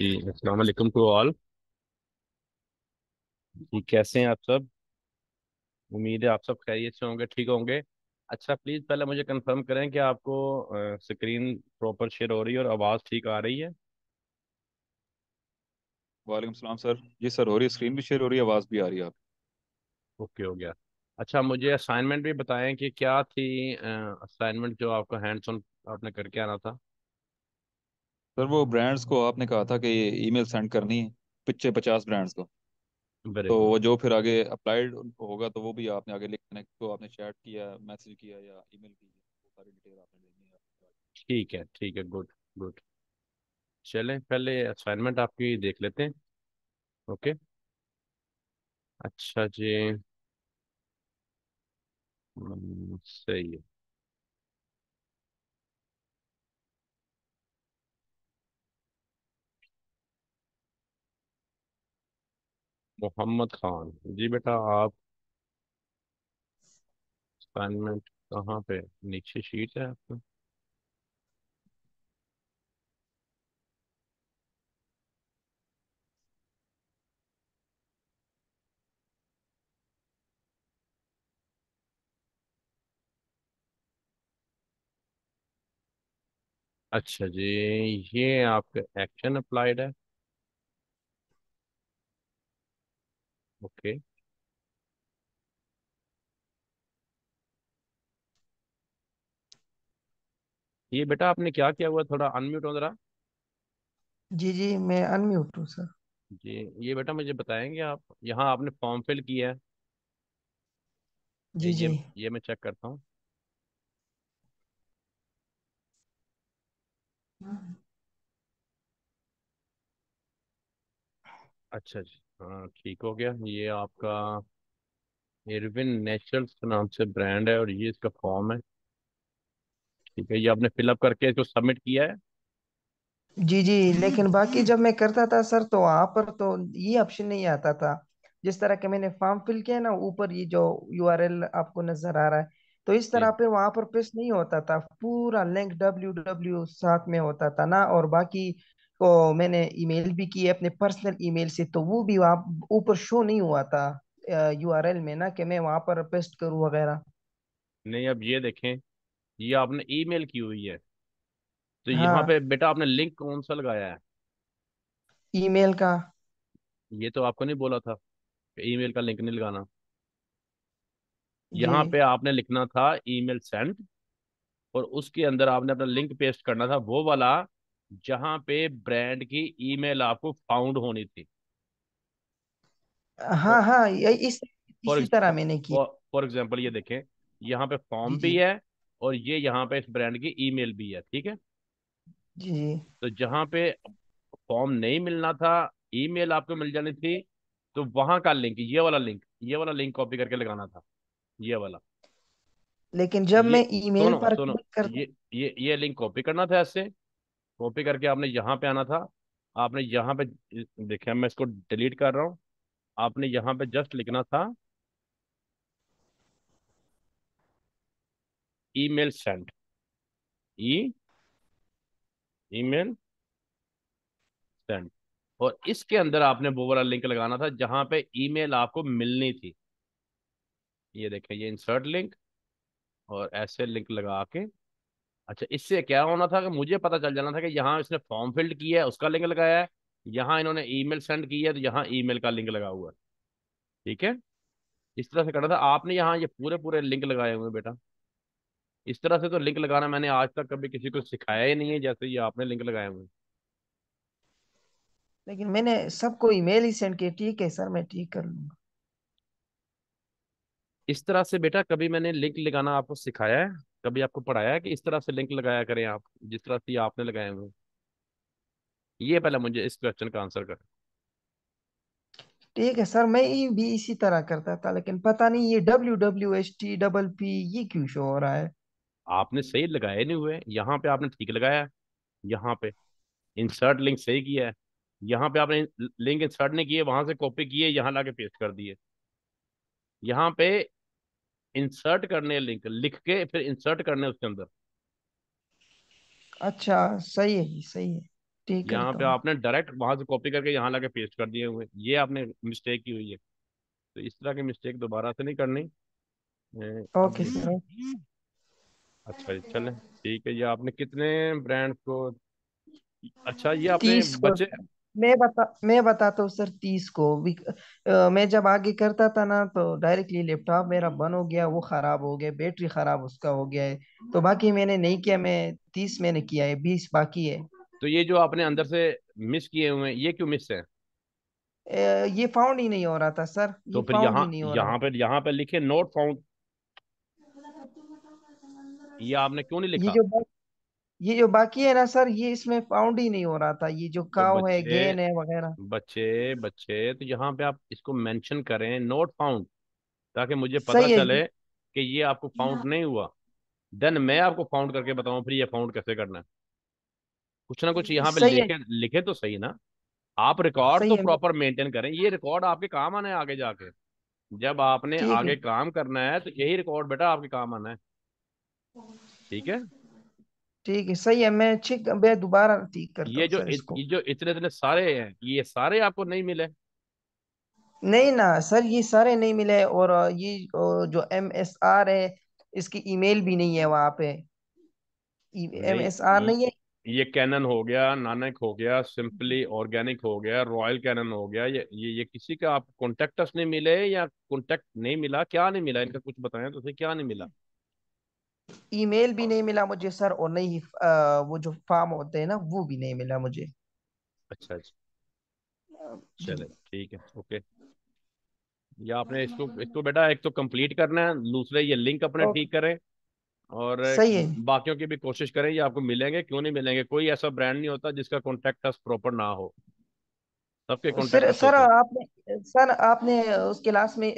जी अस्सलाम वालेकुम to all. जी कैसे हैं आप सब? उम्मीद है आप सब खैरियत से होंगे, ठीक होंगे। अच्छा, प्लीज़ पहले मुझे कंफर्म करें कि आपको स्क्रीन प्रॉपर शेयर हो रही है और आवाज़ ठीक आ रही है। वालेकुम सलाम सर। जी सर, हो रही है, स्क्रीन भी शेयर हो रही है, आवाज़ भी आ रही है आप। ओके, हो गया। अच्छा, मुझे असाइनमेंट भी बताएं कि क्या थी असाइनमेंट जो आपको हैंड्स ऑन आपने करके आना था। सर वो ब्रांड्स को आपने कहा था कि ये ईमेल सेंड करनी है, पिछले 50 ब्रांड्स को। वेरी तो गुड। वो जो फिर आगे अप्लाइड होगा तो वो भी आपने आगे लिखने को आपने चैट किया, मैसेज किया या ईमेल की, वो सारी डिटेल आपने देनी है। ठीक है, ठीक है, गुड गुड। चलें पहले असाइनमेंट आपकी देख लेते हैं। ओके। अच्छा जी। सही है। मोहम्मद खान। जी बेटा, आप असाइनमेंट कहाँ पे? नीचे शीट है आपका। अच्छा जी, ये आपका एक्शन अप्लाइड है। ओके। ये बेटा आपने क्या किया हुआ, थोड़ा अनम्यूट हो जरा। जी जी, मैं अनम्यूट हूँ सर। जी, ये बेटा मुझे बताएंगे आप, यहाँ आपने फॉर्म फिल किया है। ये जी ये जी। ये मैं चेक करता हूँ। अच्छा जी, हाँ ठीक हो गया। ये आपका इरविन नेचुरल्स के नाम से ब्रांड है और ये इसका फॉर्म है। ठीक है, ये आपने फिलअप करके इसको सबमिट किया है। जी जी, लेकिन बाकी जब मैं करता था सर तो वहां पर तो ये ऑप्शन नहीं आता था। जिस तरह के मैंने फॉर्म फिल किया ना, ऊपर ये जो यूआरएल आपको नजर आ रहा है, तो इस तरह जी। पे वहां पर पेस्ट नहीं होता था। पूरा लिंक डब्ल्यू डब्ल्यू साथ में होता था ना, और बाकी को मैंने ईमेल भी किए अपने पर्सनल ईमेल से, तो वो भी वहाँ ऊपर शो नहीं हुआ था यूआरएल में ना, कि मैं वहां पर पेस्ट करूँ वगैरह। नहीं, अब ये देखें, ये आपने ईमेल की हुई है, तो यहाँ पे हाँ, बेटा आपने लिंक कौन सा लगाया है? ईमेल का। ये तो आपको नहीं बोला था कि ईमेल का लिंक नहीं लगाना। जी। यहाँ पे आपने लिखना था ईमेल सेंड, और उसके अंदर आपने अपना लिंक पेस्ट करना था, वो वाला जहां पे ब्रांड की ईमेल आपको फाउंड होनी थी। हाँ हाँ, ये फॉर इसी तरह मैंने किया। फॉर एग्जाम्पल, ये देखें, यहाँ पे जी फॉर्म भी जी। है और ये यहाँ पे इस ब्रांड की ईमेल भी है, ठीक है। जी जी। तो जहाँ पे फॉर्म नहीं मिलना था, ईमेल आपको मिल जानी थी, तो वहां का लिंक, ये वाला लिंक कॉपी करके लगाना था। ये वाला, लेकिन जब ये मैं ईमेल सुनो पर सुनो, क्लिक करता। ये लिंक कॉपी करना था ऐसे। कॉपी करके आपने यहाँ पे आना था। आपने यहाँ पे, देखिए मैं इसको डिलीट कर रहा हूँ। आपने यहाँ पे जस्ट लिखना था ईमेल सेंड, ई ईमेल सेंड, और इसके अंदर आपने वो वाला लिंक लगाना था जहां पे ईमेल आपको मिलनी थी। ये देखें, ये इंसर्ट लिंक, और ऐसे लिंक लगा के। अच्छा, इससे क्या होना था कि मुझे पता चल जाना था कि यहाँ इसने फॉर्म फिल्ड किया है, उसका लिंक लगाया है। यहाँ इन्होंने ईमेल सेंड की है, तो यहाँ ईमेल का लिंक लगा हुआ है। ठीक है, इस तरह से करना था आपने। यहाँ ये पूरे पूरे लिंक लगाए हुए हैं बेटा। इस तरह से तो लिंक लगाना मैंने आज तक कभी किसी को सिखाया ही नहीं है, जैसे ये आपने लिंक लगाए हुए हैं। लेकिन मैंने सबको ईमेल ही सेंड किया। ठीक है सर, मैं ठीक कर लूंगा। इस तरह से बेटा कभी मैंने लिंक लगाना आपको सिखाया है? कभी आपको पढ़ाया है कि इस तरह से लिंक लगाया करें आप, जिस तरह से ये आपने लगाए हुए हैं? ये पहले मुझे इस क्वेश्चन का आंसर कर। ठीक है सर, मैं ये भी इसी तरह करता था, लेकिन पता नहीं ये WWHT ये क्यों शो हो रहा है। आपने सही लगाए नहीं हुए, यहाँ पे आपने ठीक लगाया है। यहाँ पे इंसर्ट लिंक सही किया है। यहाँ पे आपने लिंक इंसर्ट नहीं किए, वहां से कॉपी किए, यहाँ लाके पेस्ट कर दिए। यहाँ पे इंसर्ट करने लिंक लिख के फिर इंसर्ट करने उसके अंदर। अच्छा, सही है जी, सही है। ठीक यहाँ करता पे हूँ। आपने डायरेक्ट वहां से कॉपी करके यहाँ लाके पेस्ट कर दिए हुए, ये आपने मिस्टेक की हुई है। तो इस तरह की मिस्टेक दोबारा से नहीं करनी। अब ओके ये, सर। अच्छा जी चलें ठीक है। ये आपने कितने ब्रांड को, अच्छा ये आपने 30 को। बचे। मैं बताता हूँ सर, 30 को भी। मैं जब आगे करता था ना तो डायरेक्टली लैपटॉप मेरा बंद हो गया, वो खराब हो गया, बैटरी खराब उसका हो गया है। तो बाकी मैंने नहीं किया, मैं 30 मैंने किया है, 20 बाकी है। तो ये जो आपने अंदर से मिस किए हुए हैं, ये क्यों मिस है? ये फाउंड ही नहीं हो रहा था सर, तो ये फिर फाउंड यहाँ ही नहीं हो रहा। यहाँ पे लिखे नोट फाउंड, ये आपने क्यों नहीं ये लिखा? जो ये जो बाकी है ना सर, ये इसमें फाउंड ही नहीं हो रहा था, ये जो तो काव है, बच्चे गेन है वगैरह। बच्चे बच्चे तो यहाँ पे आप इसको मेंशन करें नोट फाउंड, ताकि मुझे पता सही है जी। चले कि ये आपको फाउंड नहीं हुआ। देन मैं आपको फाउंड करके बताऊं फिर ये फाउंड कैसे करना है। कुछ ना कुछ यहाँ पे सही है। लिखे लिखे तो सही ना। आप रिकॉर्ड सही तो है। प्रॉपर मेंटेन करें, ये रिकॉर्ड आपके काम आने हैं आगे जाके। जब आपने ठीक है। आगे काम करना है तो यही रिकॉर्ड बेटा आपके काम आना है। ठीक है। ठीक है, सही है, मैं ठीक, मैं दोबारा ठीक करता ये हूँ जो सर इसको। ये जो इतने इतने सारे हैं, ये सारे आपको नहीं मिले? नहीं ना सर, ये सारे नहीं मिले, और ये जो MSR है, इसकी ईमेल भी नहीं है वहां पे। नहीं, MSR नहीं है। ये कैनन हो गया, नानक हो गया, सिंपली ऑर्गेनिक हो गया, रॉयल कैनन हो गया, ये किसी का आप कॉन्टेक्टस नहीं मिले या कॉन्टेक्ट नहीं मिला, क्या नहीं मिला इनका कुछ बताएं तो सही, क्या नहीं मिला? ईमेल भी नहीं मिला मुझे सर, और नहीं ही वो जो फॉर्म होते हैं ना, वो भी नहीं मिला मुझे। अच्छा अच्छा। जी। चले ठीक है ओके। या आपने इसको इसको बेटा एक तो कंप्लीट करना है, दूसरे ये लिंक अपने ओके। ठीक करें। और सही है। बाकियों की भी कोशिश करें, ये आपको मिलेंगे, क्यों नहीं मिलेंगे? कोई ऐसा ब्रांड नहीं होता जिसका कॉन्टैक्ट अस प्रॉपर ना हो, सबके कॉन्टैक्ट सर अस सर होते हैं। आपने उस क्लास में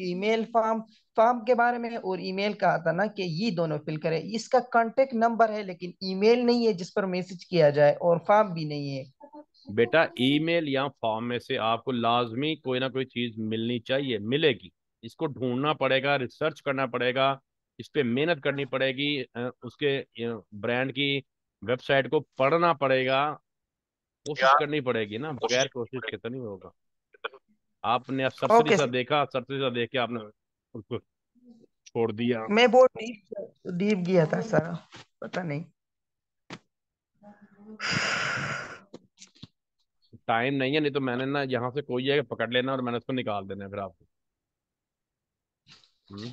ईमेल फॉर्म फॉर्म के बारे में और ईमेल कहा था ना कि ये दोनों फिल करें। इसका कांटेक्ट नंबर है लेकिन ईमेल नहीं है जिस पर मैसेज किया जाए, और फॉर्म भी नहीं है। बेटा ईमेल या फॉर्म में से आपको लाजमी कोई ना कोई चीज मिलनी चाहिए, मिलेगी। इसको ढूंढना पड़ेगा, रिसर्च करना पड़ेगा, इस पे मेहनत करनी पड़ेगी, उसके ब्रांड की वेबसाइट को पढ़ना पड़ेगा, कोशिश करनी पड़ेगी ना, बगैर कोशिश के तो नहीं होगा। आपने सरसरी ओके सा सर। देखा, सरसरी सा देख के आपने उसको छोड़ दिया। मैं बहुत डीप डीप गया था सर, पता नहीं। टाइम नहीं है, नहीं तो मैंने ना यहाँ से कोई है पकड़ लेना और मैंने उसको निकाल देना है फिर आपको। हम्म।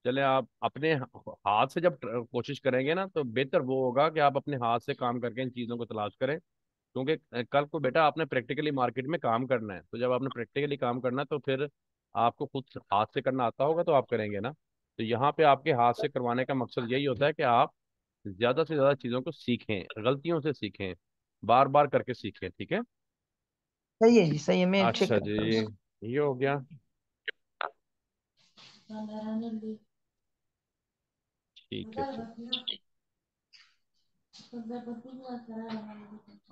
चले आप अपने हाथ से जब कोशिश करेंगे ना तो बेहतर वो होगा कि आप अपने हाथ से काम करके इन चीज़ों को तलाश करें। क्योंकि कल को बेटा आपने प्रैक्टिकली मार्केट में काम करना है, तो जब आपने प्रैक्टिकली काम करना है तो फिर आपको खुद हाथ से करना आता होगा तो आप करेंगे ना। तो यहाँ पे आपके हाथ से करवाने का मकसद यही होता है कि आप ज़्यादा से ज़्यादा चीज़ों को सीखें, गलतियों से सीखें, बार बार करके सीखें। ठीक है। सही है जी, सही है, मैं चेक अच्छा जी, करता हूँ। ये हो गया। ठीक है जी।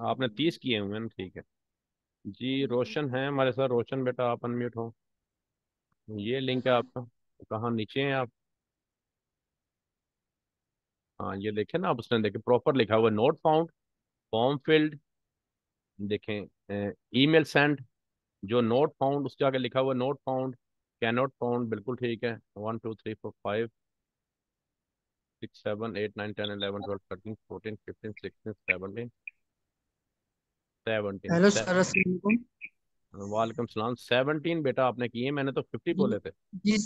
आपने 30 किए हुए हैं ना, ठीक है। जी रोशन है हमारे साथ, रोशन बेटा आप अनम्यूट हो। ये लिंक है आपका, कहाँ नीचे हैं आप? हाँ ये देखें ना आप, उसने देखे प्रॉपर लिखा हुआ नोट फाउंड, फॉर्म फिल्ड, देखें ईमेल सेंड, जो नोट फाउंड उसके आगे लिखा हुआ not found, can not found, बिल्कुल ठीक है। 1 2 3 4 5 6 7 8 9 10 11 12 13 14 15 16 17 हेलो सर, 17। अस्सलाम वालेकुम। वालेकुम सलाम। 17 बेटा आपने किए, मैंने तो 50 जी बोले थे। जी।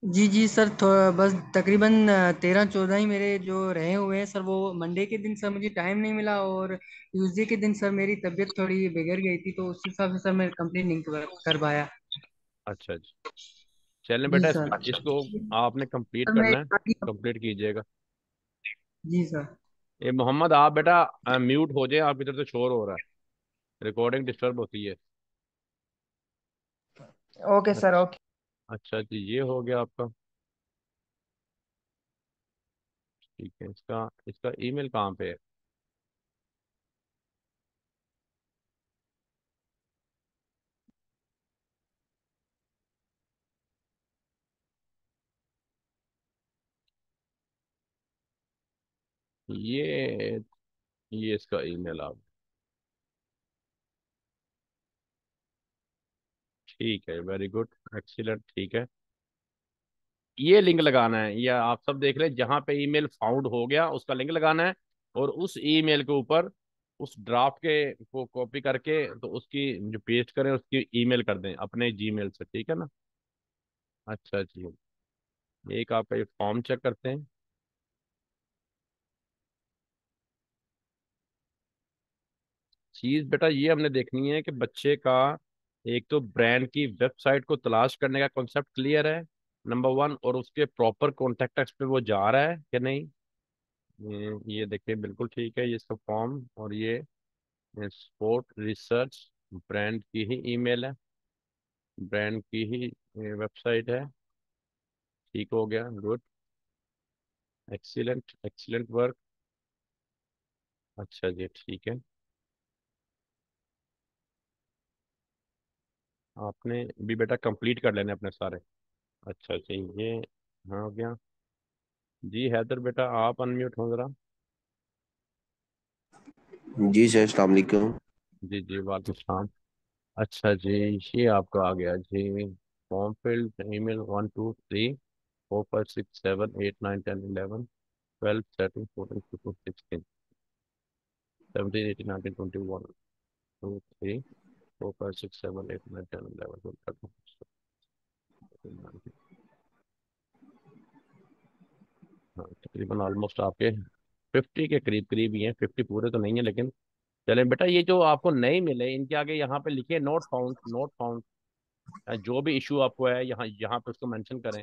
जी जी सर, बस तकरीबन 13-14 ही मेरे जो रहे हुए हैं सर। वो मंडे के दिन सर मुझे टाइम नहीं मिला, और ट्यूसडे के दिन सर मेरी तबीयत थोड़ी बिगड़ गई थी, तो उस हिसाब से सर मैं कंप्लीट नहीं कर पाया। अच्छा अच्छा। चलें जी बेटा सर। इसको आपने कंप्लीट सर मैं करना है, कंप्लीट कीजिएगा। जी सर। ये मोहम्मद आप बेटा म्यूट हो जाए, आपकी तरफ से शोर हो रहा है, रिकॉर्डिंग डिस्टर्ब होती है। ओके सर, अच्छा। ओके। अच्छा जी ये हो गया आपका। ठीक है, इसका इसका ईमेल कहाँ पे है? ये ये इसका ईमेल आप, ठीक है, वेरी गुड, एक्सीलेंट, ठीक है। ये लिंक लगाना है, ये आप सब देख लें, जहां पे ईमेल फाउंड हो गया उसका लिंक लगाना है, और उस ईमेल के ऊपर उस ड्राफ्ट के को कॉपी करके तो उसकी जो पेस्ट करें उसकी ईमेल कर दें अपने जीमेल से, ठीक है ना। अच्छा जी, एक आपका ये फॉर्म चेक करते हैं। चीज बेटा ये हमने देखनी है कि बच्चे का एक तो ब्रांड की वेबसाइट को तलाश करने का कॉन्सेप्ट क्लियर है, नंबर वन, और उसके प्रॉपर कॉन्टेक्ट पे वो जा रहा है कि नहीं। ये देखिए बिल्कुल ठीक है, ये इसका फॉर्म, और ये स्पोर्ट रिसर्च ब्रांड की ही ईमेल है, ब्रांड की ही वेबसाइट है। ठीक हो गया, गुड, एक्सीलेंट, एक्सीलेंट वर्क। अच्छा जी, ठीक है, आपने भी बेटा कंप्लीट कर लेने अपने सारे। अच्छा जी, ये हाँ हो गया। जी हैदर बेटा, आप अनम्यूट हो जरा। जी सर, अस्सलाम वालेकुम। जी जी, वालेकुम सलाम। अच्छा जी, ये आपका आ गया जी, फॉर्म फिल्ड, ईमेल 1, 2, 3, 4, 5, 6, 7, 8, 9, 10, 11, 12, 13, 14, 15, 16, 17, 18, 19, 20, 21, 22, 23, 24, 25, 26, 27, 28, 29, 30। हाँ, तकरीबन ऑलमोस्ट आपके 50 के करीब करीब ही हैं, 50 पूरे तो नहीं है लेकिन। चलें बेटा, ये जो आपको नहीं मिले इनके आगे यहाँ पे लिखिए नोट फाउंड, नोट फाउंड। जो भी इशू आपको है यहाँ यहाँ पे उसको मेंशन करें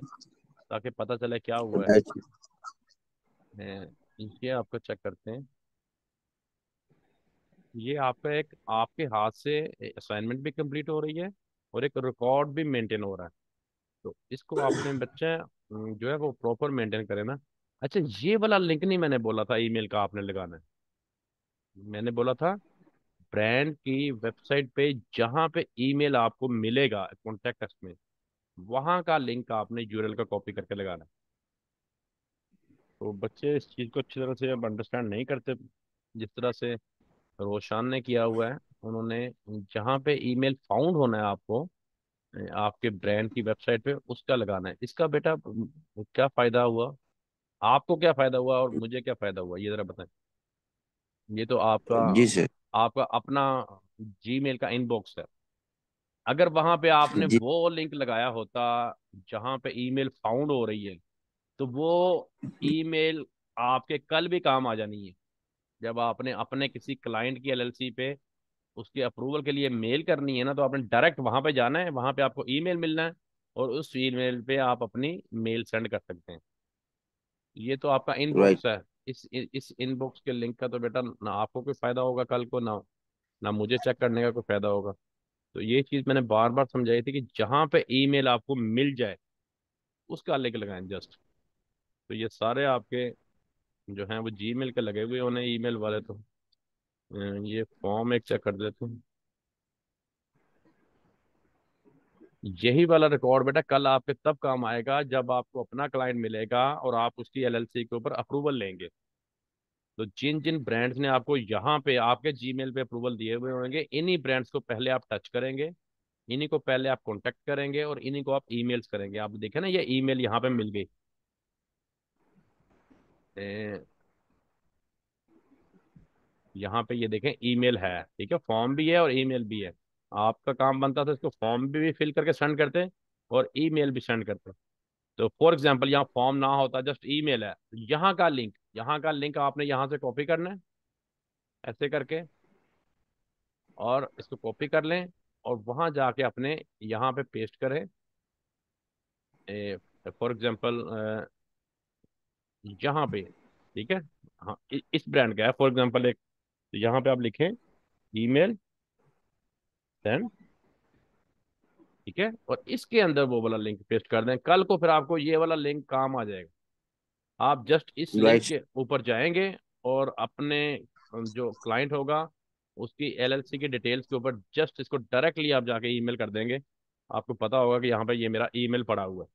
ताकि पता चले क्या हुआ है। अच्छा। ये आपको चेक करते हैं। ये आपका एक आपके हाथ से असाइनमेंट भी कंप्लीट हो रही है और एक रिकॉर्ड भी मेंटेन हो रहा है, तो इसको आपने बच्चे जो है वो प्रॉपर मेंटेन करें ना। अच्छा, ये वाला लिंक नहीं मैंने बोला था ईमेल का आपने लगाना है, मैंने बोला था ब्रांड की वेबसाइट पे जहां पे ईमेल आपको मिलेगा कॉन्टेक्ट में, वहां का लिंक आपने यूआरएल का कॉपी करके लगाना है। तो बच्चे इस चीज़ को अच्छी तरह से अब अंडरस्टैंड नहीं करते, जिस तरह से रोशान ने किया हुआ है। उन्होंने जहां पे ईमेल फाउंड होना है आपको आपके ब्रांड की वेबसाइट पे उसका लगाना है। इसका बेटा क्या फायदा हुआ, आपको क्या फायदा हुआ और मुझे क्या फायदा हुआ, ये जरा बताएं। ये तो आपका जी सर। आपका अपना जीमेल का इनबॉक्स है। अगर वहां पे आपने जी। वो लिंक लगाया होता जहां पे ईमेल फाउंड हो रही है, तो वो ईमेल आपके कल भी काम आ जानी है। जब आपने अपने किसी क्लाइंट की एलएलसी पे उसके अप्रूवल के लिए मेल करनी है ना, तो आपने डायरेक्ट वहां पे जाना है, वहां पे आपको ईमेल मिलना है, और उस ईमेल पे आप अपनी मेल सेंड कर सकते हैं। ये तो आपका राइट। इनबॉक्स है। इस इनबॉक्स के लिंक का तो बेटा ना आपको कोई फायदा होगा कल को, ना ना मुझे चेक करने का कोई फायदा होगा। तो ये चीज मैंने बार बार समझाई थी कि जहां पे ईमेल आपको मिल जाए उसका लिंक लगाएं जस्ट। तो ये सारे आपके जो हैं वो जीमेल के लगे हुए होने ईमेल वाले, तो ये फॉर्म एक चेक कर देते हैं। यही वाला रिकॉर्ड बेटा कल आपके तब काम आएगा जब आपको अपना क्लाइंट मिलेगा और आप उसकी एलएलसी के ऊपर अप्रूवल लेंगे। तो जिन जिन ब्रांड्स ने आपको यहाँ पे आपके जीमेल पे अप्रूवल दिए हुए होंगे, इन्हीं ब्रांड्स को पहले आप टच करेंगे, इन्हीं को पहले आप कांटेक्ट करेंगे, और इन्हीं को आप ईमेल्स करेंगे। आप देखें ना, ये ईमेल यहाँ पे मिल गई। यहाँ पे ये देखें ईमेल है, ठीक है, फॉर्म भी है और ईमेल भी है। आपका काम बनता था इसको फॉर्म भी फिल करके सेंड करते और ईमेल भी सेंड करते। तो फॉर एग्जांपल यहाँ फॉर्म ना होता, जस्ट ईमेल है, तो यहाँ का लिंक आपने यहाँ से कॉपी करना है ऐसे करके, और इसको कॉपी कर लें और वहां जाके अपने यहाँ पे पेस्ट करें। फॉर एग्जांपल यहाँ पे, ठीक है, हाँ, इस ब्रांड का है फॉर एग्जांपल एक, तो यहाँ पे आप लिखें ईमेल सेंड, ठीक है, और इसके अंदर वो वाला लिंक पेस्ट कर दें। कल को फिर आपको ये वाला लिंक काम आ जाएगा। आप जस्ट इस लिंक राइट। के ऊपर जाएंगे और अपने जो क्लाइंट होगा उसकी एलएलसी की डिटेल्स के ऊपर जस्ट इसको डायरेक्टली आप जाके ईमेल कर देंगे। आपको पता होगा कि यहाँ पे ये मेरा ईमेल पड़ा हुआ है,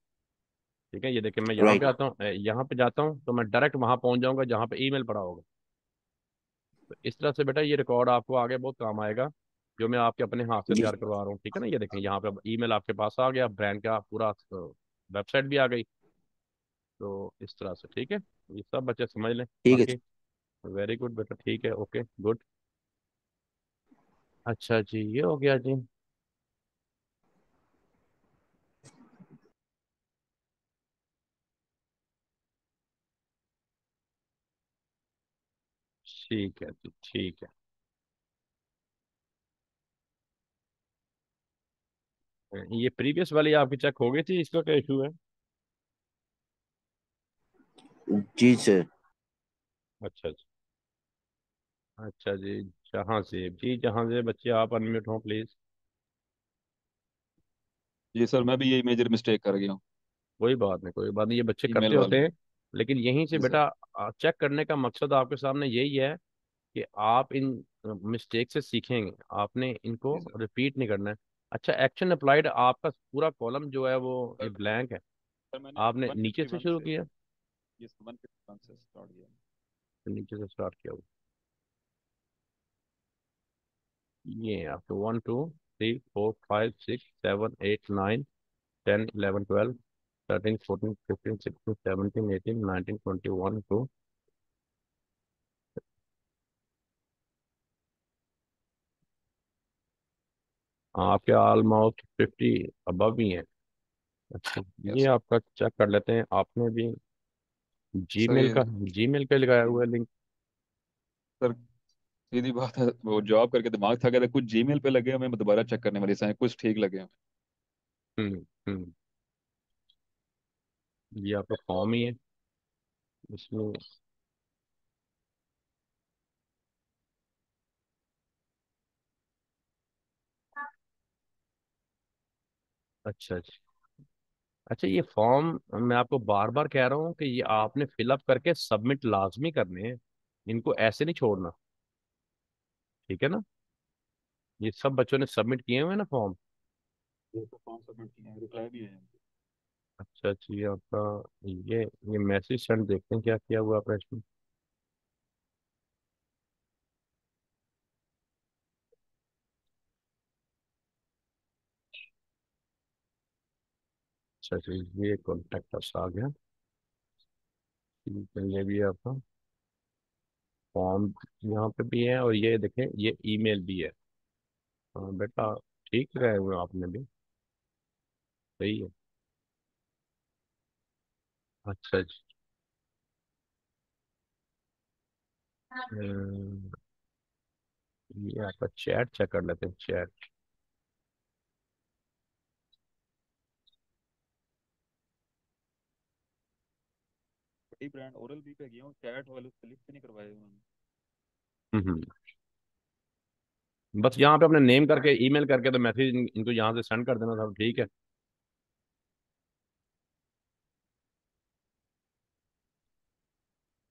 ठीक है। ये देखिए, मैं यहाँ पे राइट। आता हूँ, यहाँ पे जाता हूँ तो मैं डायरेक्ट वहां पहुंच जाऊंगा जहाँ पे ईमेल पड़ा होगा। तो इस तरह से बेटा ये रिकॉर्ड आपको आगे बहुत काम आएगा, जो मैं आपके अपने हाथ से जी तैयार करवा रहा हूँ। ठीक है ना, ये देखें यहाँ पे ईमेल आपके पास आ गया, ब्रांड का पूरा वेबसाइट भी आ गई। तो इस तरह से ठीक है, ये सब बच्चे समझ लें ठीक है। बाकी। वेरी गुड बेटा, ठीक है, ओके गुड। अच्छा जी, ये हो गया जी। ठीक है जी, ठीक है। ये प्रीवियस वाली आपकी चेक हो गई थी, इसका क्या इशू है? जी सर। अच्छा जी। अच्छा जी, जहांजेब जी, जहांजेब बच्चे आप अनम्यूट हो प्लीज। जी सर, मैं भी यही मेजर मिस्टेक कर गया हूँ। कोई बात नहीं, कोई बात नहीं, ये बच्चे करते ईमेल होते वाले। हैं। लेकिन यहीं से जी सर। बेटा चेक करने का मकसद आपके सामने यही है कि आप इन मिस्टेक से सीखेंगे, आपने इनको जी सर। रिपीट नहीं करना है। अच्छा, एक्शन अप्लाइड आपका पूरा कॉलम जो है वो ये सर ब्लैंक है, सर मैंने आपने नीचे से 151 शुरू से, किया? ये 151 से स्टार्ट किया। तो नीचे से स्टार्ट किया हुआ। ये आपको 1 2 3 4 5 6 7 8 9 10 11 12 13 14 15 16 17 18 19 20। आपके ऑलमोस्ट 50 अबव ही है। अच्छा, ये यस सर। आपका चेक कर लेते हैं, आपने भी सर जीमेल ये, का, जीमेल का लगाया हुआ है लिंक? सर सीधी बात है, वो जॉब करके दिमाग थक गया था, कुछ जीमेल पे लगे हमें दोबारा चेक करने वाली साइन कुछ ठीक लगे हमें। हम्म। ये आपका फॉर्म ही है इसमें। अच्छा अच्छा। अच्छा, ये फॉर्म मैं आपको बार बार कह रहा हूँ कि ये आपने फिलअप करके सबमिट लाजमी करने हैं, इनको ऐसे नहीं छोड़ना। ठीक है ना, ये सब बच्चों ने सबमिट किए हुए हैं ना फॉर्म? ये तो फॉर्म सबमिट किए हैं, रिप्लाई भी है। अच्छा अच्छा, ये आपका, ये मैसेज सेंड देखते हैं क्या किया हुआ आपने इसमें। अच्छा अच्छा, ये कॉन्टेक्ट अस आ गया। ठीक है, ये भी है आपका फॉर्म, यहाँ पे भी है, और ये देखें ये ईमेल भी है। हाँ बेटा, ठीक रहे हुए आपने भी, सही है। अच्छा जी। अम, ये आपका चैट चेक कर लेते हैं, चैट। बड़ी ब्रांड ओरल बी पे गया हूँ, चैट वाले क्लिक नहीं करवाए उन्होंने। हम्म। बस यहाँ पे अपने नेम करके ईमेल करके तो मैसेज इनको यहाँ से सेंड कर देना था, ठीक है।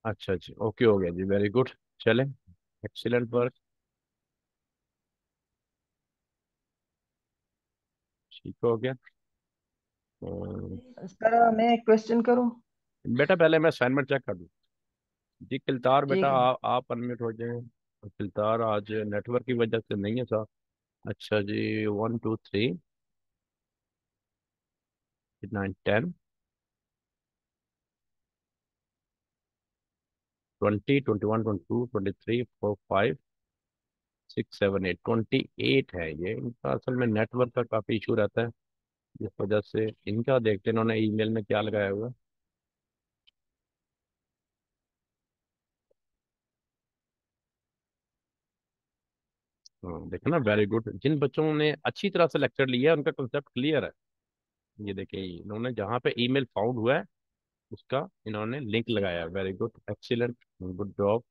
अच्छा अच्छा, ओके हो गया जी, वेरी गुड। चलें, एक्सीलेंट वर्क। ठीक हो गया। सर मैं क्वेश्चन करूं? बेटा पहले मैं असाइनमेंट चेक कर दूँ। जी किलतार बेटा, ठीक है। आप अनम्यूट हो जाएं। किलतार आज नेटवर्क की वजह से नहीं है साहब। अच्छा जी, 1 2 3 9 10 20 21 22 23 4 5 6 7 8 28 है ये। इनका असल में नेटवर्क का काफ़ी इशू रहता है, इस वजह से इनका देखते हैं इन्होंने ईमेल में क्या लगाया हुआ है। देखो ना, वेरी गुड, जिन बच्चों ने अच्छी तरह से लेक्चर लिया है उनका कंसेप्ट क्लियर है। ये देखिए, इन्होंने जहाँ पे ईमेल फाउंड हुआ है उसका इन्होंने लिंक लगाया है। Very good, excellent, good job,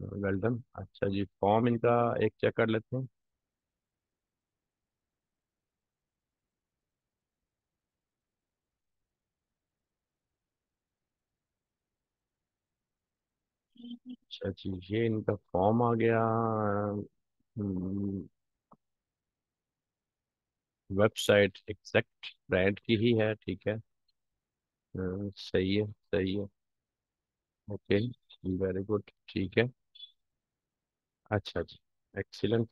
well done. अच्छा जी, फॉर्म इनका एक चेक कर लेते हैं। अच्छा जी, ये इनका फॉर्म आ गया। वेबसाइट एग्जैक्ट ब्रांड की ही है, ठीक है। सही है, सही है, ओके, वेरी गुड, ठीक है। अच्छा जी, एक्सीलेंट।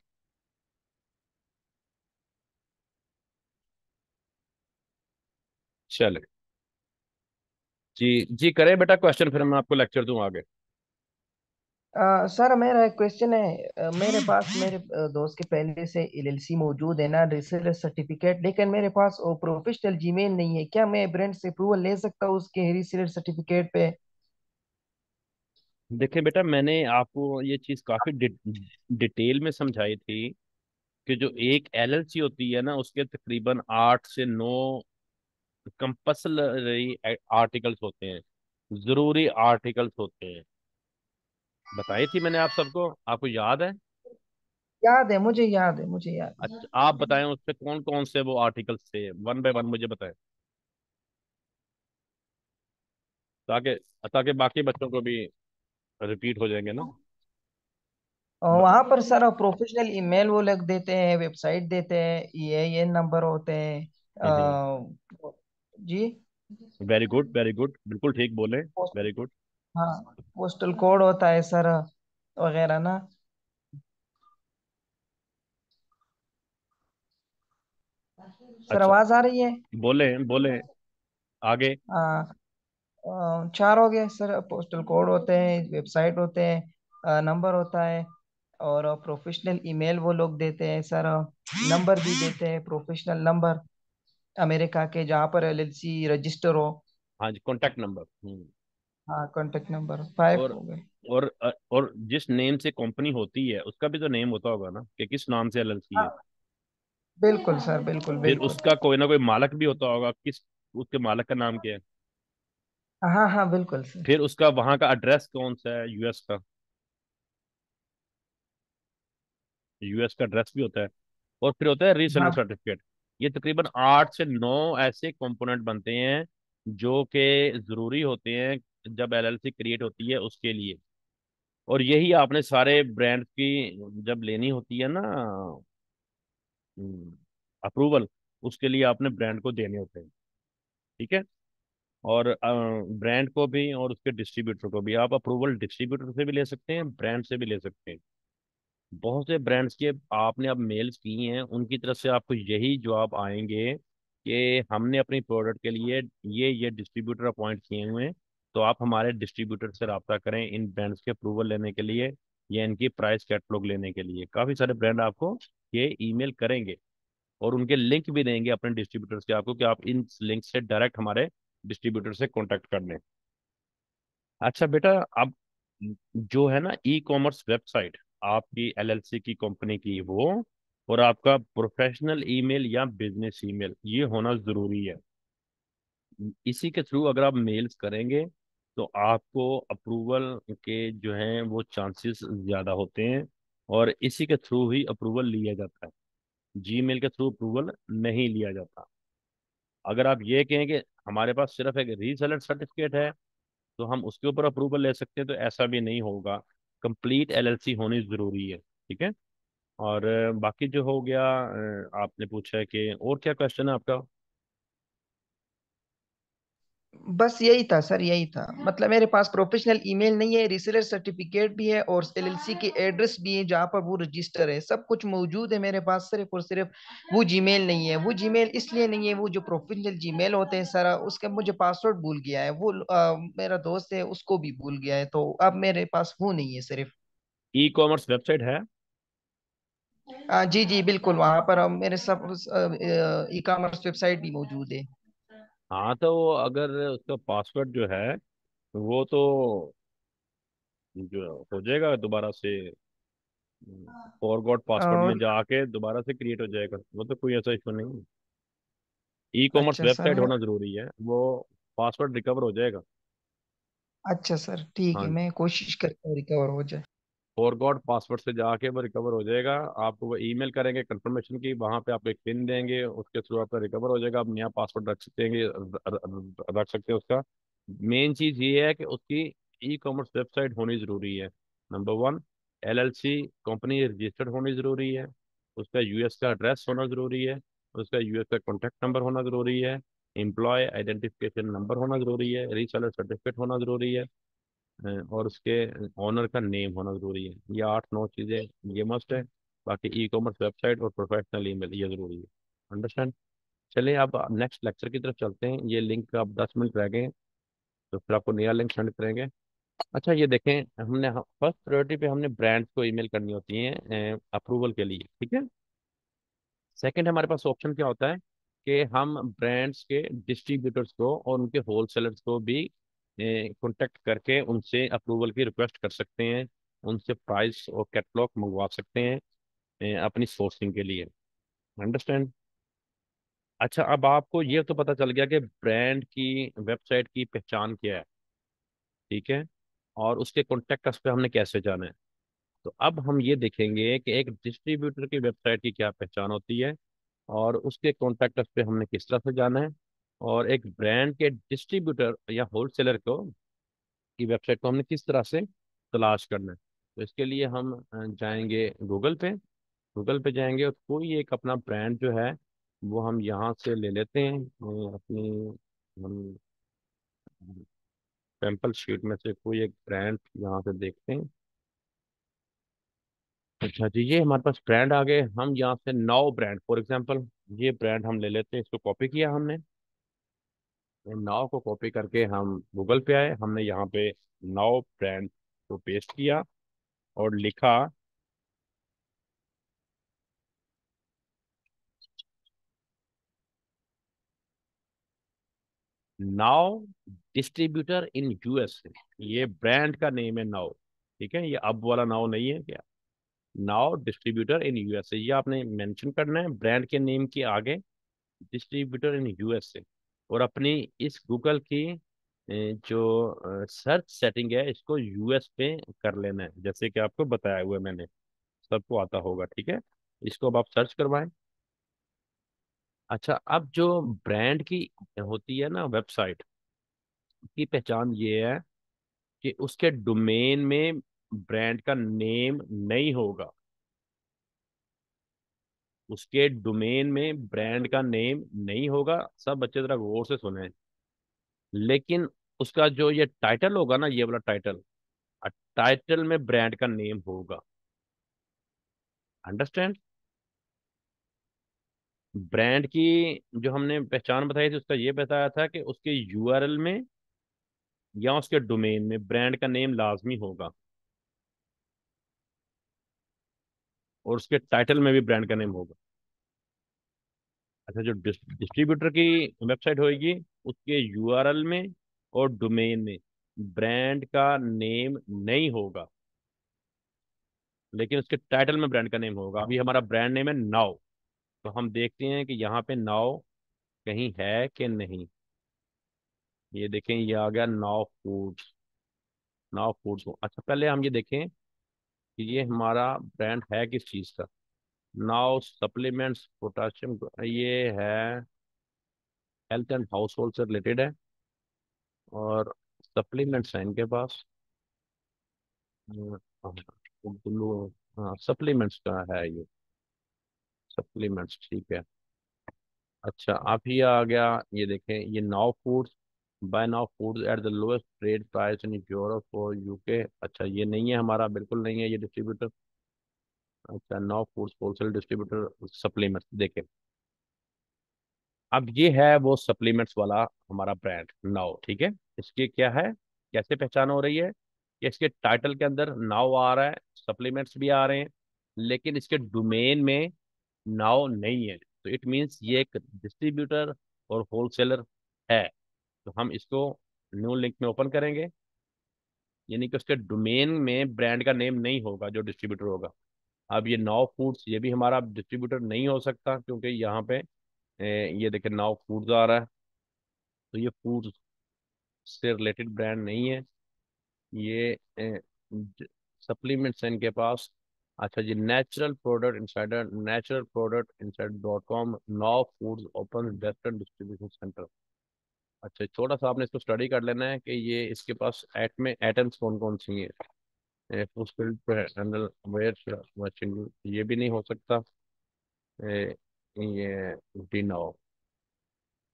चले, जी जी करें बेटा क्वेश्चन, फिर मैं आपको लेक्चर दूं आगे। सर मेरा एक क्वेश्चन है। मेरे पास मेरे दोस्त के पहले से एलएलसी मौजूद है ना, रिसेलर सर्टिफिकेट, लेकिन मेरे पास वो प्रोफेशनल जीमेल नहीं है। क्या मैं ब्रांड से अप्रूवल ले सकता हूँ उसके रिसेलर सर्टिफिकेट पे? देखिए बेटा, मैंने आपको ये चीज़ काफ़ी डिटेल में समझाई थी कि जो एक एलएलसी होती है ना, उसके तकरीबन 8 से 9 कंपल्सरी आर्टिकल्स होते हैं, ज़रूरी आर्टिकल्स होते हैं। बताई थी मैंने आप सबको, आपको याद है? याद है, मुझे याद है, मुझे याद है। अच्छा, आप बताएं उससे कौन कौन से वो आर्टिकल्स थे, वन बाय वन मुझे बताएं, ताकि ताकि बाकी बच्चों को भी रिपीट हो जाएंगे ना। और ब- वहां पर सारा प्रोफेशनल ईमेल वो लोग देते हैं, वेबसाइट देते हैं, ये नंबर होते हैं। हम्म। जी। वेरी गुड, वेरी गुड, बिल्कुल ठीक बोले। Post very good. हाँ, पोस्टल कोड होता है सर, वगैरह ना। सर अच्छा, आवाज आ रही है? बोले बोले आगे। हाँ। चार हो गए सर, पोस्टल कोड होते हैं, वेबसाइट होते हैं, नंबर होता है, और प्रोफेशनल ईमेल वो लोग देते हैं सर। नंबर भी देते हैं, प्रोफेशनल नंबर, अमेरिका के जहाँ पर एलएलसी रजिस्टर हो। हाँ जी, कॉन्टैक्ट नंबर। हाँ, कॉन्टेक्ट नंबर 5 और हो गए। और जिस नेम से कंपनी होती है उसका भी तो नेम होता होगा ना, कि किस नाम से एलएलसी है। हाँ, बिल्कुल सर, बिल्कुल फिर बिल्कुल। उसका कोई ना कोई मालक भी होता होगा, किस उसके मालक का नाम क्या है। हाँ हाँ, बिल्कुल सर। फिर उसका वहां का एड्रेस कौन सा है, यूएस का, यूएस का एड्रेस भी होता है। और फिर होता है रीसेलर हाँ सर्टिफिकेट। ये तकरीबन 8 से 9 ऐसे कंपोनेंट बनते हैं जो कि जरूरी होते हैं जब एलएलसी क्रिएट होती है उसके लिए। और यही आपने सारे ब्रांड की जब लेनी होती है ना अप्रूवल, उसके लिए आपने ब्रांड को देने होते हैं। ठीक है। और ब्रांड को भी और उसके डिस्ट्रीब्यूटर को भी आप अप्रूवल डिस्ट्रीब्यूटर से भी ले सकते हैं, ब्रांड से भी ले सकते हैं। बहुत से ब्रांड्स के आपने अब मेल्स किए हैं, उनकी तरफ से आपको यही जवाब आएंगे कि हमने अपनी प्रोडक्ट के लिए ये डिस्ट्रीब्यूटर अपॉइंट किए हुए हैं, तो आप हमारे डिस्ट्रीब्यूटर से रब्ता करें इन ब्रांड्स के अप्रूवल लेने के लिए या इनकी प्राइस कैटलॉग लेने के लिए। काफ़ी सारे ब्रांड आपको ये ईमेल करेंगे और उनके लिंक भी देंगे अपने डिस्ट्रीब्यूटर से आपको, कि आप इन लिंक से डायरेक्ट हमारे डिस्ट्रीब्यूटर से कॉन्टैक्ट कर लें। अच्छा बेटा, अब जो है ना ई कॉमर्स वेबसाइट आपकी एलएलसी की कंपनी की, वो और आपका प्रोफेशनल ईमेल या बिजनेस ईमेल ये होना जरूरी है। इसी के थ्रू अगर आप मेल्स करेंगे तो आपको अप्रूवल के जो हैं वो चांसेस ज़्यादा होते हैं, और इसी के थ्रू ही अप्रूवल लिया जाता है। जीमेल के थ्रू अप्रूवल नहीं लिया जाता। अगर आप ये कहें कि हमारे पास सिर्फ एक रीसेलर सर्टिफिकेट है तो हम उसके ऊपर अप्रूवल ले सकते हैं, तो ऐसा भी नहीं होगा। कंप्लीट एलएलसी होनी ज़रूरी है। ठीक है। और बाकी जो हो गया, आपने पूछा है कि और क्या क्वेश्चन है आपका। बस यही था सर, यही था। मतलब मेरे पास प्रोफेशनल ईमेल नहीं है, रिसेलर सर्टिफिकेट भी है, और एलएलसी की एड्रेस भी है जहाँ पर वो रजिस्टर है, सब कुछ मौजूद है मेरे पास। सिर्फ और सिर्फ वो जीमेल नहीं है। वो जीमेल इसलिए नहीं है, वो जो प्रोफेशनल जीमेल होते हैं सर, उसका मुझे पासवर्ड भूल गया है वो। मेरा दोस्त है, उसको भी भूल गया है, तो अब मेरे पास वो नहीं है सिर्फ। ई कॉमर्स वेबसाइट है। जी जी बिल्कुल, वहां पर मेरे सब ई कॉमर्स वेबसाइट भी मौजूद है। हाँ, तो अगर उसका पासवर्ड जो है वो तो जो हो जाएगा दोबारा से, फॉरगॉट पासवर्ड में और जाके दोबारा से क्रिएट हो जाएगा, वो तो कोई ऐसा इशू नहीं है। ई कॉमर्स अच्छा सर। वेबसाइट होना जरूरी है, वो पासवर्ड रिकवर हो जाएगा। अच्छा सर, ठीक है, हाँ, मैं कोशिश करता हूँ रिकवर हो जाए। फॉरगॉट पासवर्ड से जाके वो रिकवर हो जाएगा। आपको वो ईमेल करेंगे कंफर्मेशन की, वहां पे आपको एक पिन देंगे, उसके थ्रू आपका रिकवर हो जाएगा। आप नया पासवर्ड रख सकते हैं, रख सकते हैं उसका। मेन चीज ये है कि उसकी ई कॉमर्स वेबसाइट होनी जरूरी है। Number one, LLC company registered होनी जरूरी है। उसका यूएस का एड्रेस होना जरूरी है। उसका यूएस का कॉन्टैक्ट नंबर होना जरूरी है। एम्प्लॉय आइडेंटिफिकेशन नंबर होना जरूरी है। रीसेलर सर्टिफिकेट होना जरूरी है। और उसके ऑनर का नेम होना जरूरी है। ये 8-9 चीजें ये मस्ट है। बाकी ई कॉमर्स वेबसाइट और प्रोफेशनल ईमेल ये जरूरी है। अंडरस्टैंड। चलिए अब नेक्स्ट लेक्चर की तरफ चलते हैं। ये लिंक अब 10 मिनट रह गए हैं, तो फिर आपको नया लिंक सेंड करेंगे। अच्छा ये देखें, हमने फर्स्ट प्रायोरिटी पे हमने ब्रांड्स को ईमेल करनी होती है अप्रूवल के लिए, ठीक है। सेकंड हमारे पास ऑप्शन क्या होता है कि हम ब्रांड्स के डिस्ट्रीब्यूटर्स को और उनके होलसेलर्स को भी कांटेक्ट करके उनसे अप्रूवल की रिक्वेस्ट कर सकते हैं, उनसे प्राइस और कैटलॉग मंगवा सकते हैं अपनी सोर्सिंग के लिए। अंडरस्टैंड। अच्छा अब आपको ये तो पता चल गया कि ब्रांड की वेबसाइट की पहचान क्या है, ठीक है, और उसके कॉन्टेक्ट अस पे हमने कैसे जाना है। तो अब हम ये देखेंगे कि एक डिस्ट्रीब्यूटर की वेबसाइट की क्या पहचान होती है और उसके कॉन्टैक्ट अस पे हमने किस तरह से जाना है, और एक ब्रांड के डिस्ट्रीब्यूटर या होलसेलर को की वेबसाइट को हमने किस तरह से तलाश करना है। तो इसके लिए हम जाएंगे गूगल पे। गूगल पे जाएंगे और कोई एक अपना ब्रांड जो है वो हम यहाँ से ले लेते हैं, अपनी हम सैंपल शीट में से कोई एक ब्रांड यहाँ से देखते हैं। अच्छा जी, ये हमारे पास ब्रांड आ गए। हम यहाँ से नाउ ब्रांड फॉर एग्जांपल, ये ब्रांड हम ले लेते हैं। इसको कॉपी किया हमने, नाव को कॉपी करके हम गूगल पे आए, हमने यहाँ पे नाव ब्रांड को पेस्ट किया और लिखा नाव डिस्ट्रीब्यूटर इन यूएसए। ये ब्रांड का नेम है नाव, ठीक है, ये अब वाला नाव नहीं है क्या। नाव डिस्ट्रीब्यूटर इन यूएसए, ये आपने मेंशन करना है ब्रांड के नेम के आगे, डिस्ट्रीब्यूटर इन यूएसए। और अपनी इस गूगल की जो सर्च सेटिंग है इसको यूएस पे कर लेना है, जैसे कि आपको बताया हुआ है मैंने, सबको आता होगा, ठीक है। इसको अब आप सर्च करवाएं। अच्छा अब जो ब्रांड की होती है ना वेबसाइट की पहचान ये है कि उसके डोमेन में ब्रांड का नेम नहीं होगा। उसके डोमेन में ब्रांड का नेम नहीं होगा, सब बच्चे जरा गौर से सुने। लेकिन उसका जो ये टाइटल होगा ना, ये वाला टाइटल, टाइटल में ब्रांड का नेम होगा। अंडरस्टैंड। ब्रांड की जो हमने पहचान बताई थी उसका ये बताया था कि उसके यूआरएल में या उसके डोमेन में ब्रांड का नेम लाजमी होगा, और उसके टाइटल में भी ब्रांड का नेम होगा। अच्छा जो डिस्ट्रीब्यूटर की वेबसाइट होगी उसके यूआरएल में और डोमेन में ब्रांड का नेम नहीं होगा, लेकिन उसके टाइटल में ब्रांड का नेम होगा। अभी हमारा ब्रांड नेम है नाउ, तो हम देखते हैं कि यहाँ पे नाउ कहीं है कि नहीं। ये देखें, ये आ गया नाउ फूड्स। नाउ फूड्स, अच्छा पहले हम ये देखें कि ये हमारा ब्रांड है किस चीज़ का। नाउ सप्लीमेंट्स पोटाशियम, ये है हेल्थ एंड हाउस होल्ड से रिलेटेड है, और सप्लीमेंट्स हैं इनके पास। हाँ, ग्लू, हाँ सप्लीमेंट्स का है ये, सप्लीमेंट्स, ठीक है। अच्छा आप ये आ गया, ये देखें, ये now foods, buy now foods at the lowest trade price in Europe और यूके। अच्छा ये नहीं है हमारा, बिल्कुल नहीं है ये डिस्ट्रीब्यूटर। अच्छा now foods wholesale distributor supplements, देखें अब ये है वो सप्लीमेंट्स वाला हमारा ब्रांड नाउ, ठीक है। इसकी क्या है, कैसे पहचान हो रही है कि इसके टाइटल के अंदर नाउ आ रहा है, सप्लीमेंट्स भी आ रहे हैं, लेकिन इसके डोमेन में नाउ नहीं है। तो इट मीन्स ये एक डिस्ट्रीब्यूटर और होलसेलर है। तो हम इसको न्यू लिंक में ओपन करेंगे, यानी कि उसके डोमेन में ब्रांड का नेम नहीं होगा जो डिस्ट्रीब्यूटर होगा। अब ये नाउ फूड्स ये भी हमारा डिस्ट्रीब्यूटर नहीं हो सकता, क्योंकि यहाँ पे ये देखिए नाउ फूड्स आ रहा है, तो ये फूड से रिलेटेड ब्रांड नहीं है ये। सप्लीमेंट्स हैं इनके पास। अच्छा जी, Natural Product Insider, Natural Product Insider dot com, Now Foods open western distribution centre. अच्छा थोड़ा सा आपने इसको स्टडी कर लेना है कि ये इसके पास एट में एटम्स कौन कौन सी हैं। फुलफिल्ड पैनल वेयर मशीन, ये भी नहीं हो सकता। ये डी नाउ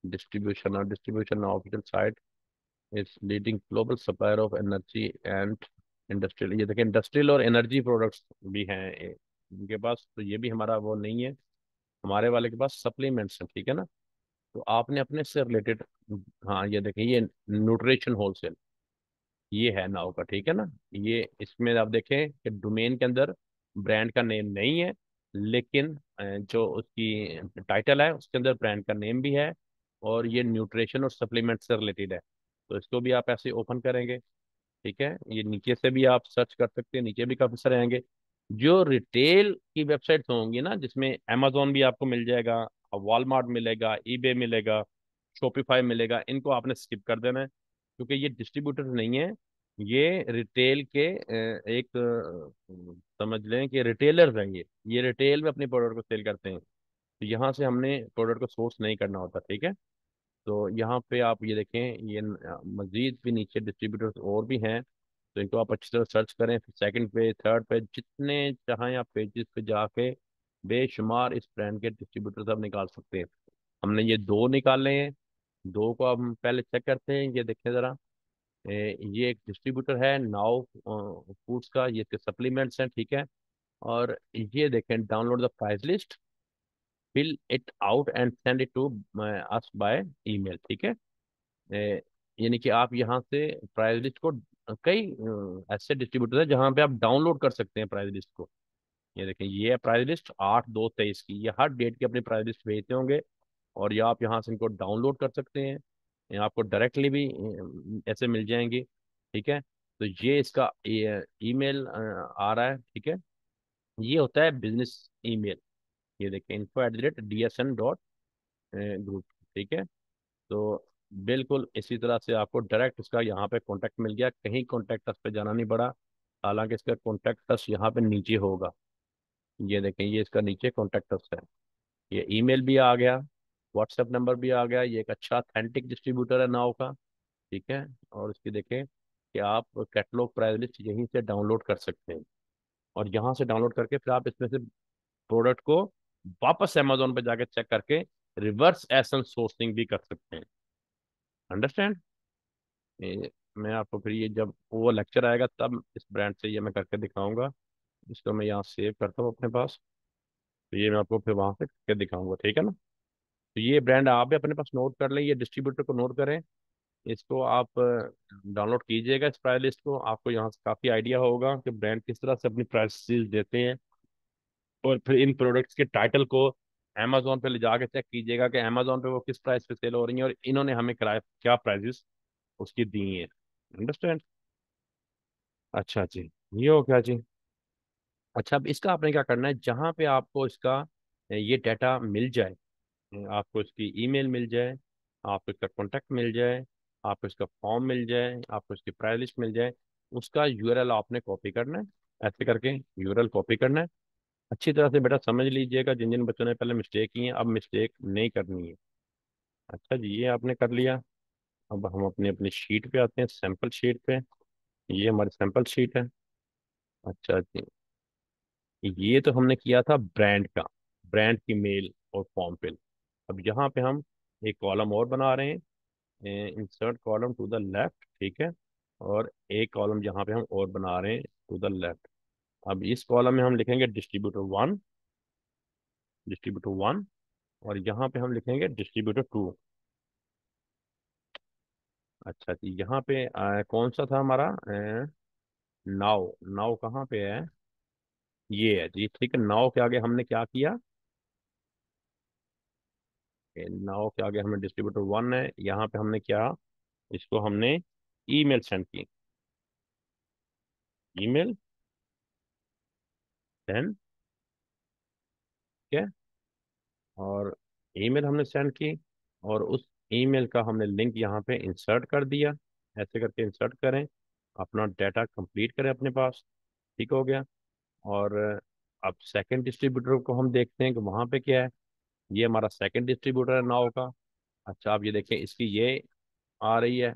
डिस्ट्रीब्यूशन और डिस्ट्रीब्यूशन ऑफिशियल साइट, इस leading global supplier of energy and industrial, ये देखिए इंडस्ट्रियल और एनर्जी प्रोडक्ट्स भी हैं इनके पास, तो ये भी हमारा वो नहीं है। हमारे वाले के पास सप्लीमेंट्स हैं, ठीक है ना। तो आपने अपने से रिलेटेड, हाँ ये देखिए ये न्यूट्रिशन होलसेल, ये है नाउ का, ठीक है ना। ये इसमें आप देखें कि डोमेन के अंदर ब्रांड का नेम नहीं है, लेकिन जो उसकी टाइटल है उसके अंदर ब्रांड का नेम भी है, और ये न्यूट्रिशन और सप्लीमेंट से रिलेटेड है। तो इसको भी आप ऐसे ओपन करेंगे, ठीक है। ये नीचे से भी आप सर्च कर सकते हैं, नीचे भी काफी सारे आएंगे। जो रिटेल की वेबसाइट्स होंगी ना, जिसमें अमेजोन भी आपको मिल जाएगा, वॉलमार्ट मिलेगा, ईबे मिलेगा, शॉपिफाई मिलेगा, इनको आपने स्किप कर देना है, क्योंकि ये डिस्ट्रीब्यूटर नहीं है, ये रिटेल के एक समझ लें कि रिटेलर्स हैं। ये रिटेल में अपने प्रोडक्ट को सेल करते हैं, तो यहाँ से हमने प्रोडक्ट को सोर्स नहीं करना होता, ठीक है। तो यहाँ पे आप ये देखें, ये मजीद भी नीचे डिस्ट्रीब्यूटर्स और भी हैं, तो इनको आप अच्छी तरह सर्च करें, फिर सेकंड पेज, थर्ड पेज, जितने चाहें आप पेजेस पे जाके बेशुमार इस ब्रांड के डिस्ट्रीब्यूटर्स आप निकाल सकते हैं। हमने ये दो निकाले हैं, दो को अब हम पहले चेक करते हैं। ये देखें ज़रा, ये एक डिस्ट्रीब्यूटर है नाउ फूड्स का, ये इसके सप्लीमेंट्स हैं, ठीक है। और ये देखें, download the price list, fill it out and send it to us by email, ठीक है। यानी कि आप यहाँ से प्राइस लिस्ट को, कई ऐसे डिस्ट्रीब्यूटर है जहाँ पे आप डाउनलोड कर सकते हैं प्राइस लिस्ट को। ये देखें, ये है प्राइस लिस्ट 8/2/23 की, ये हर डेट की अपनी प्राइस लिस्ट भेजते होंगे, और या आप यहाँ से इनको डाउनलोड कर सकते हैं, या आपको डायरेक्टली भी ऐसे मिल जाएंगे, ठीक है। तो ये इसका ईमेल आ रहा है, ठीक है। ये होता है बिजनेस ईमेल, ये देखें info@dsn.group, ठीक है। तो बिल्कुल इसी तरह से आपको डायरेक्ट इसका यहाँ पे कॉन्टैक्ट मिल गया, कहीं कॉन्टैक्ट अस पे जाना नहीं पड़ा। हालांकि इसका कॉन्टैक्ट अस यहाँ पे नीचे होगा, ये देखें, ये इसका नीचे कॉन्टैक्ट अस है। ये ईमेल भी आ गया, व्हाट्सएप नंबर भी आ गया। ये एक अच्छा अथेंटिक डिस्ट्रीब्यूटर है नाव का, ठीक है। और इसकी देखें कि आप कैटलॉग प्राइस लिस्ट यहीं से डाउनलोड कर सकते हैं, और यहाँ से डाउनलोड करके फिर आप इसमें से प्रोडक्ट को वापस अमेजोन पे जाके चेक करके रिवर्स एसन सोर्सिंग भी कर सकते हैं। अंडरस्टैंड? मैं आपको फिर ये जब वो लेक्चर आएगा तब इस ब्रांड से ये मैं करके दिखाऊंगा। इसको मैं यहाँ सेव करता हूँ अपने पास, तो ये मैं आपको फिर वहां से करके दिखाऊंगा, ठीक है ना। तो ये ब्रांड आप भी अपने पास नोट कर लें, ये डिस्ट्रीब्यूटर को नोट करें, इसको आप डाउनलोड कीजिएगा इस प्राइस लिस्ट को। आपको यहाँ से काफ़ी आइडिया होगा कि ब्रांड किस तरह से अपनी प्राइसेस देते हैं, और फिर इन प्रोडक्ट्स के टाइटल को अमेजोन पे ले जाके चेक कीजिएगा कि अमेजोन पे वो किस प्राइस पे सेल हो रही है, और इन्होंने हमें किराए क्या प्राइजेस उसकी दी हैं। अंडरस्टैंड? अच्छा जी, ये हो गया जी। अच्छा, अब इसका आपने क्या करना है, जहाँ पे आपको इसका ये डाटा मिल जाए, आपको इसकी ईमेल मिल जाए, आपको इसका कॉन्टैक्ट मिल जाए, आपको इसका फॉर्म मिल जाए, आपको इसकी प्राइस लिस्ट मिल जाए, उसका यूआरएल आपने कॉपी करना है। ऐसे करके यूआरएल कॉपी करना है। अच्छी तरह से बेटा समझ लीजिएगा, जिन जिन बच्चों ने पहले मिस्टेक की है अब मिस्टेक नहीं करनी है। अच्छा जी, ये आपने कर लिया। अब हम अपनी अपनी शीट पे आते हैं, सैंपल शीट पे। ये हमारी सैंपल शीट है। अच्छा जी, ये तो हमने किया था ब्रांड का, ब्रांड की मेल और फॉर्म फिल। अब यहाँ पे हम एक कॉलम और बना रहे हैं, insert column to the left, ठीक है। और एक कॉलम यहाँ पे हम और बना रहे हैं टू द लेफ्ट। अब इस कॉलम में हम लिखेंगे डिस्ट्रीब्यूटर 1, डिस्ट्रीब्यूटर 1, और यहाँ पे हम लिखेंगे डिस्ट्रीब्यूटर 2। अच्छा जी, यहाँ पे कौन सा था हमारा, नाव, नाव कहाँ पे है, ये है जी, ठीक है। नाव के आगे हमने क्या किया, नाव के आगे हमें डिस्ट्रीब्यूटर 1 है, यहाँ पे हमने क्या, इसको हमने ईमेल सेंड की, ईमेल सेंड, ठीक है। और ईमेल हमने सेंड की, और उस ईमेल का हमने लिंक यहाँ पे इंसर्ट कर दिया। ऐसे करके इंसर्ट करें, अपना डाटा कंप्लीट करें अपने पास, ठीक हो गया। और अब सेकंड डिस्ट्रीब्यूटर को हम देखते हैं कि वहाँ पे क्या है। ये हमारा सेकंड डिस्ट्रीब्यूटर है नाव का। अच्छा, आप ये देखें, इसकी ये आ रही है